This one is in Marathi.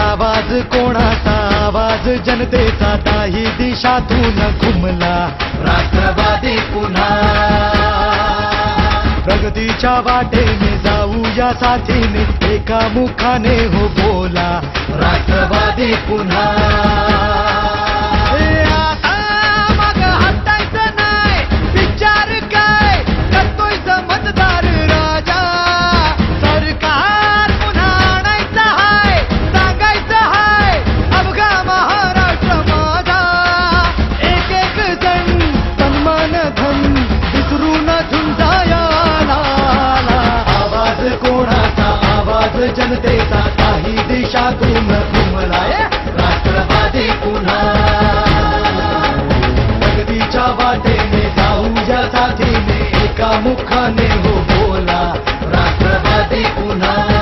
आवाज कोणाचा आवाज जनतेचा ताही दिशातून घुमला राष्ट्रवादी पुन्हा प्रगतीच्या वाटेने जाऊया साथीने एका मुखाने हो बोला राष्ट्रवादी पुन्हा जनतेचा काही दिशातून घुमलाय राष्ट्रवादी पुन्हा प्रगतीच्या वाटेने जाऊया साथीने एका मुखाने हो बोला राष्ट्रवादी पुन्हा